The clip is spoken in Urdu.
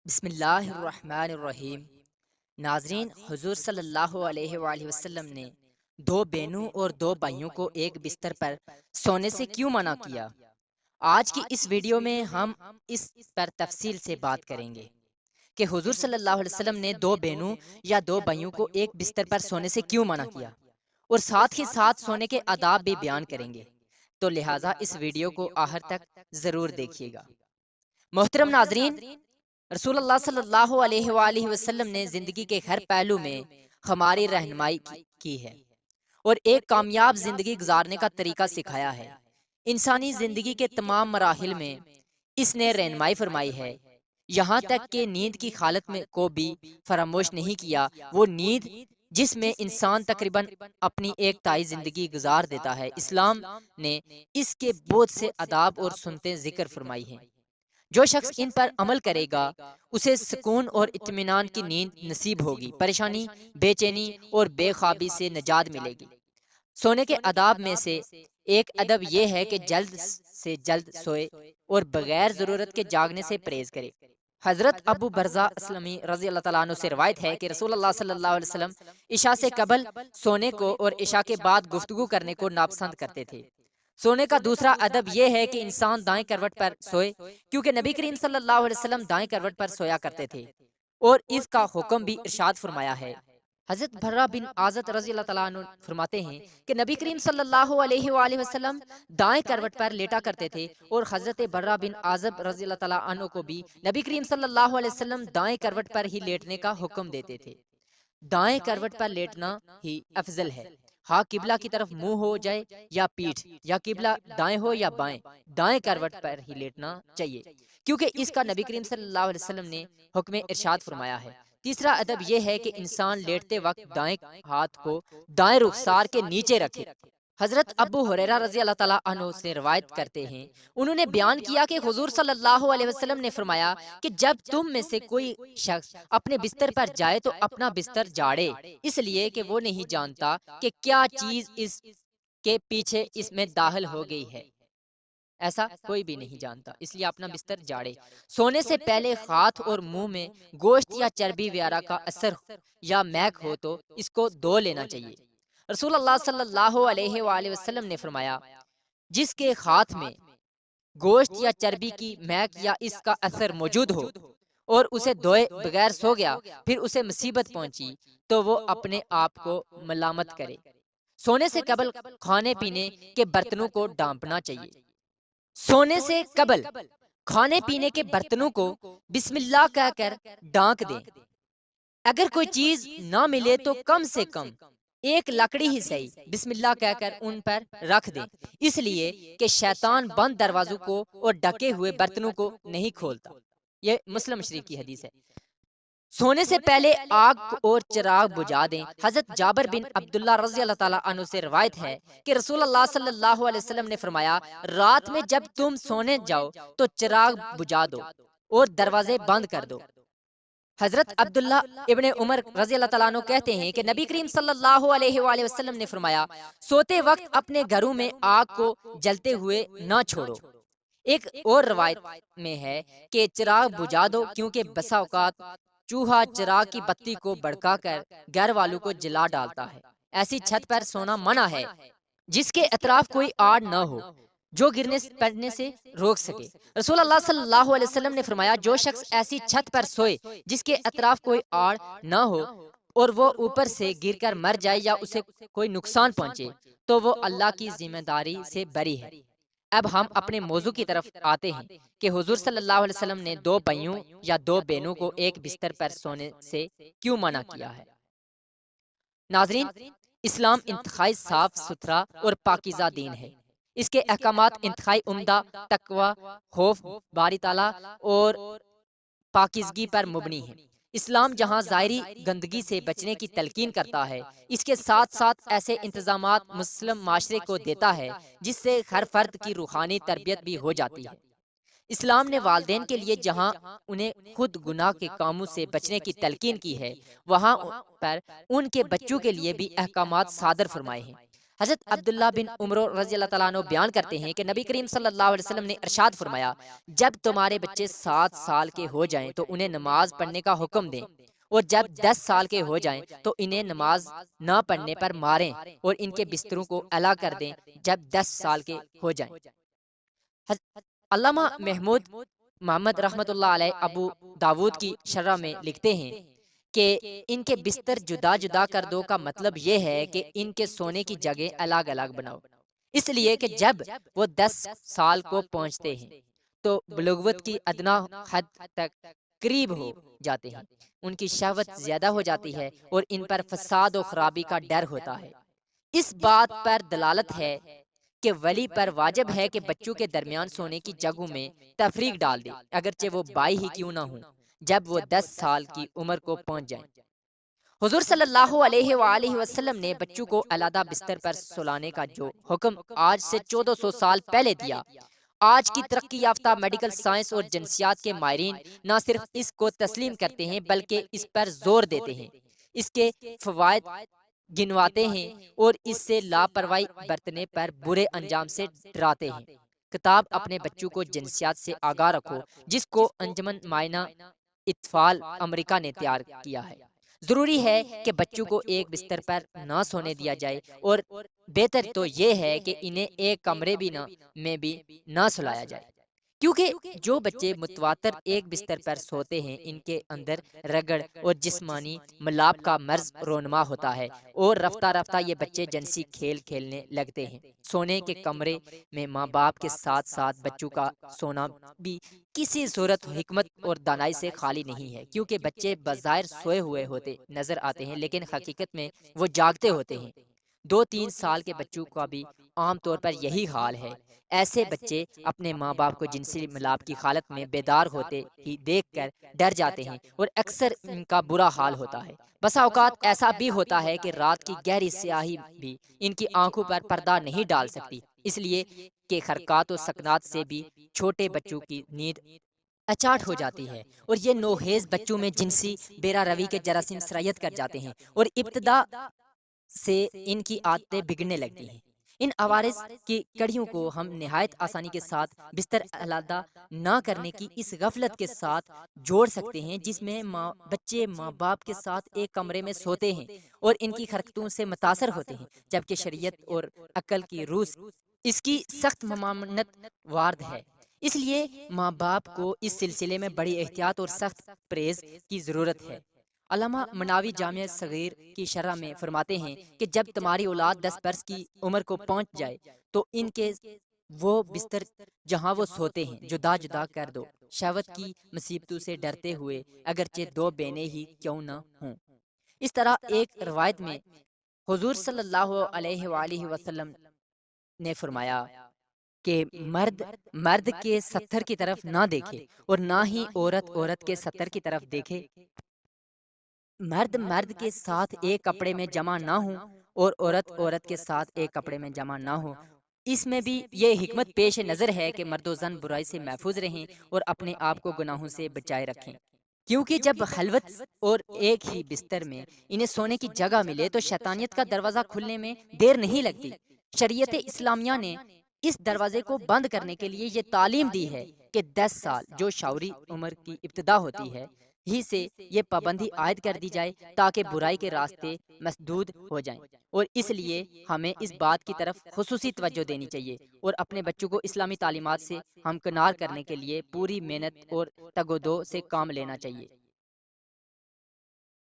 بسم اللہ الرحمن الرحیم۔ ناظرین، حضور صلی اللہ علیہ وآلہ وسلم نے دو بہنوں اور دو بھائیوں کو ایک بستر پر سونے سے کیوں منع کیا؟ آج کی اس ویڈیو میں ہم اس پر تفصیل سے بات کریں گے کہ حضور صلی اللہ علیہ وسلم نے دو بہنوں یا دو بھائیوں کو ایک بستر پر سونے سے کیوں منع کیا، اور ساتھ ہی ساتھ سونے کے آداب بھی بیان کریں گے، تو لہٰذا اس ویڈیو کو آخر تک ضرور دیکھیے گا۔ محترم ناظرین، رسول اللہ صلی اللہ علیہ وآلہ وسلم نے زندگی کے ہر پہلو میں ہماری رہنمائی کی ہے اور ایک کامیاب زندگی گزارنے کا طریقہ سکھایا ہے۔ انسانی زندگی کے تمام مراحل میں اس نے رہنمائی فرمائی ہے، یہاں تک کہ نیند کی حالت میں کو بھی فراموش نہیں کیا۔ وہ نیند جس میں انسان تقریباً اپنی ایک تہائی زندگی گزار دیتا ہے، اسلام نے اس کے بہت سے آداب اور سنتیں ذکر فرمائی ہیں۔ جو شخص ان پر عمل کرے گا اسے سکون اور اطمینان کی نیند نصیب ہوگی، پریشانی، بے چینی اور بے خوابی سے نجات ملے گی۔ سونے کے آداب میں سے ایک ادب یہ ہے کہ جلد سے جلد سوئے اور بغیر ضرورت کے جاگنے سے پرہیز کرے۔ حضرت ابو برزہ اسلمی رضی اللہ تعالیٰ عنہ سے روایت ہے کہ رسول اللہ صلی اللہ علیہ وسلم عشاء سے قبل سونے کو اور عشاء کے بعد گفتگو کرنے کو ناپسند کرتے تھے۔ سونے کا دوسرا ادب یہ ہے کہ انسان دائیں کروٹ پر سوئے، کیونکہ نبی کریم صلی اللہ علیہ وسلم دائیں کروٹ پر سویا کرتے تھے اور اس کا حکم بھی ارشاد فرمایا ہے۔ حضرت برہ بن عازب رضی اللہ تعالیٰ عنہ فرماتے ہیں کہ نبی کریم صلی اللہ علیہ وآلہ وسلم دائیں کروٹ پر لیٹا کرتے تھے، اور حضرت برہ بن عازب رضی اللہ تعالیٰ عنہ کو بھی نبی کریم صلی اللہ علیہ وسلم دائیں کروٹ پر ہی لیٹنے کا حکم دیتے تھے۔ دائیں کروٹ پر لیٹنا ہی افضل ہے، ہاں قبلہ کی طرف منہ ہو جائے یا پیٹھ، یا قبلہ دائیں ہو یا بائیں، دائیں کروٹ پر ہی لیٹنا چاہیے، کیونکہ اس کا نبی کریم صلی اللہ علیہ وسلم نے حکم ارشاد فرمایا ہے۔ تیسرا ادب یہ ہے کہ انسان لیٹتے وقت دائیں ہاتھ کو دائیں رخسار کے نیچے رکھے۔ حضرت ابو ہریرہ رضی اللہ تعالیٰ عنہ سے روایت کرتے ہیں، انہوں نے بیان کیا کہ حضور صلی اللہ علیہ وسلم نے فرمایا کہ جب تم میں سے کوئی شخص اپنے بستر پر جائے تو اپنا بستر جاڑے، اس لیے کہ وہ نہیں جانتا کہ کیا چیز اس کے پیچھے اس میں داخل ہو گئی ہے، ایسا کوئی بھی نہیں جانتا، اس لیے اپنا بستر جاڑے۔ سونے سے پہلے ہاتھ اور منہ میں گوشت یا چربی وغیرہ کا اثر یا مہک ہو تو اس کو دھو لینا چاہیے۔ رسول اللہ صلی اللہ علیہ وآلہ وسلم نے فرمایا، جس کے ہاتھ میں گوشت یا چربی کی مہک یا اس کا اثر موجود ہو اور اسے دھوئے بغیر سو گیا، پھر اسے مصیبت پہنچی، تو وہ اپنے آپ کو ملامت کرے۔ سونے سے قبل کھانے پینے کے برتنوں کو ڈھانپنا چاہیے۔ سونے سے قبل کھانے پینے کے برتنوں کو بسم اللہ کہہ کر ڈھانک دیں۔ اگر کوئی چیز نہ ملے تو کم سے کم ایک لکڑی ہی صحیح بسم اللہ کہہ کر ان پر رکھ دیں، اس لیے کہ شیطان بند دروازوں کو اور ڈھکے ہوئے برتنوں کو نہیں کھولتا۔ یہ مسلم شریف کی حدیث ہے۔ سونے سے پہلے آگ اور چراغ بجھا دیں۔ حضرت جابر بن عبداللہ رضی اللہ تعالیٰ عنہ سے روایت ہے کہ رسول اللہ صلی اللہ علیہ وسلم نے فرمایا، رات میں جب تم سونے جاؤ تو چراغ بجھا دو اور دروازے بند کر دو۔ حضرت عبداللہ ابن عمر رضی اللہ تعالیٰ عنہ کہتے ہیں کہ نبی کریم صلی اللہ علیہ وآلہ وسلم نے فرمایا، سوتے وقت اپنے گھروں میں آگ کو جلتے ہوئے نہ چھوڑو۔ ایک اور روایت میں ہے کہ چراغ بجھا دو، کیونکہ بسا اوقات چوہا چراغ کی بتی کو بھڑکا کر گھر والوں کو جلا ڈالتا ہے۔ ایسی چھت پر سونا منع ہے جس کے اطراف کوئی آڑ نہ ہو جو گرنے پڑنے سے روک سکے۔ رسول اللہ صلی اللہ علیہ وسلم نے فرمایا، جو شخص ایسی چھت پر سوئے جس کے اطراف کوئی آڑ نہ ہو اور وہ اوپر سے گر کر مر جائے یا اسے کوئی نقصان پہنچے تو وہ اللہ کی ذمہ داری سے بری ہے۔ اب ہم اپنے موضوع کی طرف آتے ہیں کہ حضور صلی اللہ علیہ وسلم نے دو بھائیوں یا دو بہنوں کو ایک بستر پر سونے سے کیوں منع کیا ہے۔ ناظرین، اسلام انتہائی صاف ستھرا اور پاکیزہ دین ہے۔ اس کے احکامات انتہائی عمدہ، تقوی، خوف باری تعالیٰ اور پاکیزگی پر مبنی ہیں۔ اسلام جہاں ظاہری گندگی سے بچنے کی تلقین کرتا ہے، اس کے ساتھ ساتھ ایسے انتظامات مسلم معاشرے کو دیتا ہے جس سے ہر فرد کی روحانی تربیت بھی ہو جاتی ہے۔ اسلام نے والدین کے لیے جہاں انہیں خود گناہ کے کاموں سے بچنے کی تلقین کی ہے، وہاں پر ان کے بچوں کے لیے بھی احکامات صادر فرمائے ہیں۔ حضرت عبداللہ بن عمر رضی اللہ تعالیٰ عنہ بیان کرتے ہیں کہ نبی کریم صلی اللہ علیہ وسلم نے ارشاد فرمایا، جب تمہارے بچے 7 سال کے ہو جائیں تو انہیں نماز پڑھنے کا حکم دیں، اور جب 10 سال کے ہو جائیں تو انہیں نماز نہ پڑھنے پر ماریں اور ان کے بستروں کو اعلیٰ کر دیں جب 10 سال کے ہو جائیں۔ علامہ محمود محمد رحمۃ اللہ علیہ ابو داود کی شرح میں لکھتے ہیں کہ ان کے بستر جدا جدا کر دو کا مطلب یہ ہے کہ ان کے سونے کی جگہ الگ الگ بناؤ، اس لیے کہ جب وہ 10 سال کو پہنچتے ہیں تو بلوغت کی ادنا حد تک قریب ہو جاتے ہیں، ان کی شہوت زیادہ ہو جاتی ہے اور ان پر فساد و خرابی کا ڈر ہوتا ہے۔ اس بات پر دلالت ہے کہ ولی پر واجب ہے کہ بچوں کے درمیان سونے کی جگہوں میں تفریق ڈال دے، اگرچہ وہ بائی ہی کیوں نہ ہوں، جب وہ 10 سال کی عمر کو پہنچ جائیں۔ حضور صلی اللہ علیہ وآلہ وسلم نے بچوں کو علیحدہ بستر پر سلانے کا جو حکم آج سے 1400 سال پہلے دیا، آج کی ترقی یافتہ میڈیکل سائنس اور جنسیات کے ماہرین نہ صرف اس کو تسلیم کرتے ہیں بلکہ اس پر زور دیتے ہیں، اس کے فوائد گنواتے ہیں اور اس سے لاپرواہی برتنے پر برے انجام سے ڈراتے ہیں۔ کتاب اپنے بچوں کو جنسیات سے آگاہ رکھو، جس کو انجمن مائنہ اطفال امریکہ نے تیار کیا ہے، ضروری ہے کہ بچوں کو ایک بستر پر نہ سونے دیا جائے، اور بہتر تو یہ ہے کہ انہیں ایک کمرے میں بھی نہ سلایا جائے، کیونکہ جو بچے متواتر ایک بستر پر سوتے ہیں ان کے اندر رگڑ اور جسمانی ملاپ کا مرض رونما ہوتا ہے، اور رفتہ رفتہ یہ بچے جنسی کھیل کھیلنے لگتے ہیں۔ سونے کے کمرے میں ماں باپ کے ساتھ ساتھ بچوں کا سونا بھی کسی صورت حکمت اور دانائی سے خالی نہیں ہے، کیونکہ بچے بظاہر سوئے ہوئے ہوتے نظر آتے ہیں لیکن حقیقت میں وہ جاگتے ہوتے ہیں۔ 2-3 سال کے بچوں کا بھی عام طور پر یہی حال ہے۔ ایسے بچے اپنے ماں باپ کو جنسی ملاپ کی حالت میں بیدار ہوتے ہی دیکھ کر ڈر جاتے ہیں، اور اکثر ان کا برا حال ہوتا ہے۔ بسا اوقات ایسا بھی ہوتا ہے کہ رات کی گہری سیاہی بھی ان کی آنکھوں پر پردہ نہیں ڈال سکتی، اس لیے کہ حرکات و سکنات سے بھی چھوٹے بچوں کی نیند اچاٹ ہو جاتی ہے، اور یہ نوخیز بچوں میں جنسی بیرا روی کے جراثیم سرایت کر جاتے ہیں، اور ابتدا سے ان کی عادتیں بگڑنے لگتی ہیں۔ ان عوارض کی کڑیوں کو ہم نہایت آسانی کے ساتھ بستر علیحدہ نہ کرنے کی اس غفلت کے ساتھ جوڑ سکتے ہیں جس میں بچے ماں باپ کے ساتھ ایک کمرے میں سوتے ہیں اور ان کی حرکتوں سے متاثر ہوتے ہیں، جبکہ شریعت اور عقل کی روح اس کی سخت ممانعت وارد ہے۔ اس لیے ماں باپ کو اس سلسلے میں بڑی احتیاط اور سخت پرہیز کی ضرورت ہے۔ علامہ مناوی جامع صغیر کی شرح میں فرماتے ہیں کہ جب تمہاری اولاد 10 برس کی عمر کو پہنچ جائے تو ان کے وہ بستر جہاں وہ سوتے ہیں جدا جدا کر دو، شہوت کی مصیبتوں سے ڈرتے ہوئے، اگرچہ 2 بہنیں ہی کیوں نہ ہوں۔ اس طرح ایک روایت میں حضور صلی اللہ علیہ وآلہ وسلم نے فرمایا کہ مرد مرد کے ستر کی طرف نہ دیکھے اور نہ ہی عورت عورت کے ستر کی طرف دیکھے، مرد مرد کے ساتھ ایک کپڑے میں جمع نہ ہوں اور عورت عورت کے ساتھ ایک کپڑے میں جمع نہ ہو۔ اس میں بھی یہ حکمت پیش نظر ہے کہ مرد و زن برائی سے محفوظ رہیں اور اپنے آپ کو گناہوں سے بچائے رکھیں، کیونکہ جب خلوت اور ایک ہی بستر میں انہیں سونے کی جگہ ملے تو شیطانیت کا دروازہ کھلنے میں دیر نہیں لگتی۔ شریعت اسلامیہ نے اس دروازے کو بند کرنے کے لیے یہ تعلیم دی ہے کہ 10 سال جو شعوری عمر کی ابتدا ہوتی ہے ہی سے یہ پابندی عائد کر دی جائے تاکہ برائی کے راستے مسدود ہو جائیں، اور اس لیے ہمیں اس بات کی طرف خصوصی توجہ دینی چاہیے اور اپنے بچوں کو اسلامی تعلیمات سے ہمکنار کرنے کے لیے پوری محنت اور تگ و دو سے کام لینا چاہیے۔